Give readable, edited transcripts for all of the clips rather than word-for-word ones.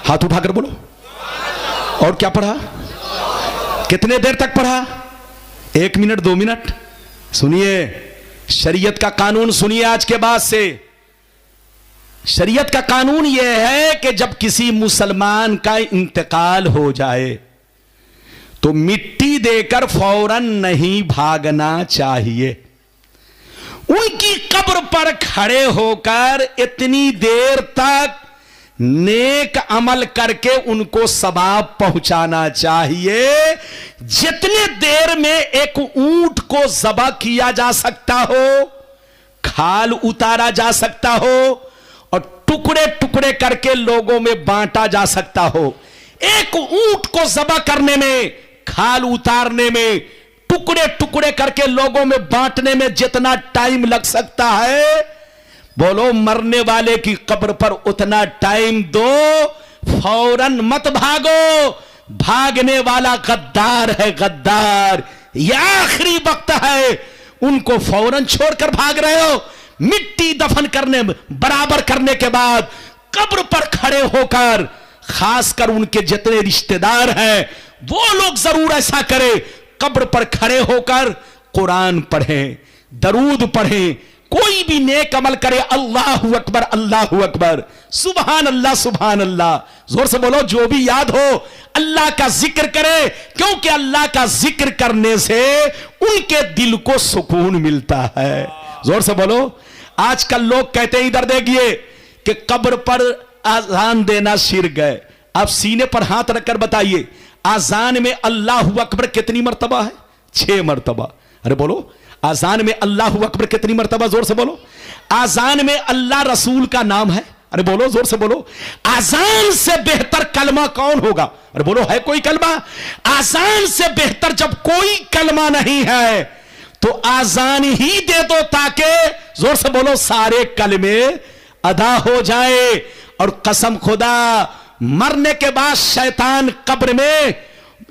हाथ उठा कर बोलो। और क्या पढ़ा? कितने देर तक पढ़ा? 1 मिनट 2 मिनट? सुनिए शरीयत का कानून, सुनिए आज के बाद से शरीयत का कानून यह है कि जब किसी मुसलमान का इंतकाल हो जाए तो मिट्टी देकर फौरन नहीं भागना चाहिए। उनकी कब्र पर खड़े होकर इतनी देर तक नेक अमल करके उनको सवाब पहुंचाना चाहिए जितने देर में एक ऊंट को ज़बह किया जा सकता हो, खाल उतारा जा सकता हो और टुकड़े टुकड़े करके लोगों में बांटा जा सकता हो। एक ऊंट को ज़बह करने में, खाल उतारने में, टुकड़े टुकड़े करके लोगों में बांटने में जितना टाइम लग सकता है, बोलो मरने वाले की कब्र पर उतना टाइम दो। फौरन मत भागो, भागने वाला गद्दार है, गद्दार। यह आखिरी वक्त है, उनको फौरन छोड़कर भाग रहे हो। मिट्टी दफन करने बराबर करने के बाद कब्र पर खड़े होकर, खासकर उनके जितने रिश्तेदार हैं वो लोग जरूर ऐसा करें, कब्र पर खड़े होकर कुरान पढ़ें, दरूद पढ़ें, कोई भी नेक अमल करे, अल्लाहु अकबर अल्लाहु अकबर, सुभान अल्लाह सुभान अल्लाह, जोर से बोलो। जो भी याद हो अल्लाह का जिक्र करे, क्योंकि अल्लाह का जिक्र करने से उनके दिल को सुकून मिलता है। जोर से बोलो। आजकल लोग कहते हैं, इधर देखिए, कि कब्र पर आजान देना शिर्क है। आप सीने पर हाथ रखकर बताइए, आजान में अल्लाहु अकबर कितनी मर्तबा है? 6 मर्तबा। अरे बोलो, आजान में अल्लाहु अकबर कितनी मर्तबा? जोर से बोलो। आजान में अल्लाह रसूल का नाम है। अरे बोलो, जोर से बोलो। आजान से बेहतर कलमा कौन होगा? अरे बोलो, है कोई कलमा? आजान से बेहतर जब कोई कलमा नहीं है तो आजान ही दे दो, ताकि जोर से बोलो सारे कलमे अदा हो जाए। और कसम खुदा, मरने के बाद शैतान कब्र में,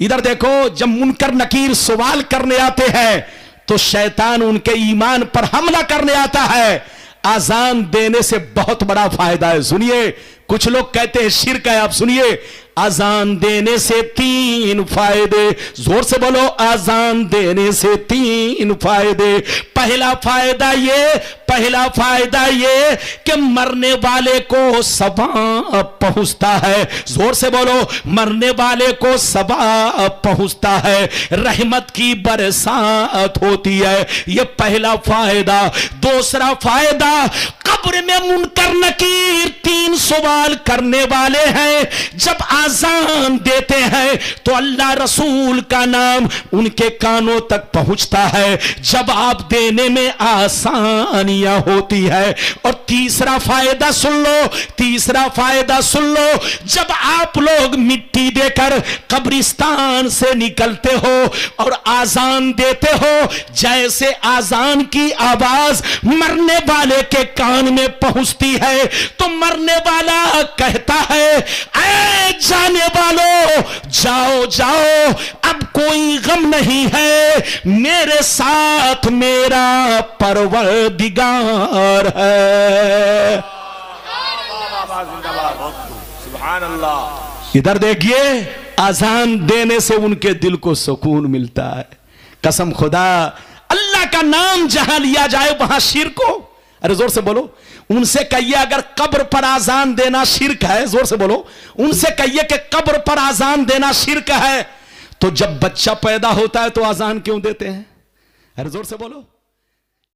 इधर देखो, जब मुनकर नकीर सवाल करने आते हैं तो शैतान उनके ईमान पर हमला करने आता है। आजान देने से बहुत बड़ा फायदा है। सुनिए, कुछ लोग कहते हैं शिर्क है। आप सुनिए, आजान देने से 3 फायदे। जोर से बोलो, आजान देने से 3 फायदे। पहला फायदा ये कि मरने वाले को सवाब पहुंचता है। जोर से बोलो, मरने वाले को सवाब पहुंचता है, रहमत की बरसात होती है। ये पहला फायदा। दूसरा फायदा, कब्र में मुनकर नकीर 3 सवाल करने वाले हैं। जब आजान देते हैं तो अल्लाह रसूल का नाम उनके कानों तक पहुंचता है, जवाब देने में आसानियां होती है। और तीसरा फायदा सुन लो, जब आप लोग मिट्टी देकर कब्रिस्तान से निकलते हो और आजान देते हो, जैसे आजान की आवाज मरने वाले के कान में पहुंचती है तो मरने वाला कहता है, ऐ जाने वालों, जाओ, अब कोई गम नहीं है, मेरे साथ मेरा परवरदिगार है। सुभान अल्लाह। इधर देखिए, आजान देने से उनके दिल को सुकून मिलता है। कसम खुदा, अल्लाह का नाम जहां लिया जाए वहां शिर्क हो। अरे जोर से बोलो। उनसे कहिए, अगर कब्र पर आजान देना शिर्क है, जोर से बोलो, उनसे कहिए कि कब्र पर आजान देना शिर्क है, तो जब बच्चा पैदा होता है तो आजान क्यों देते हैं? अरे जोर से बोलो।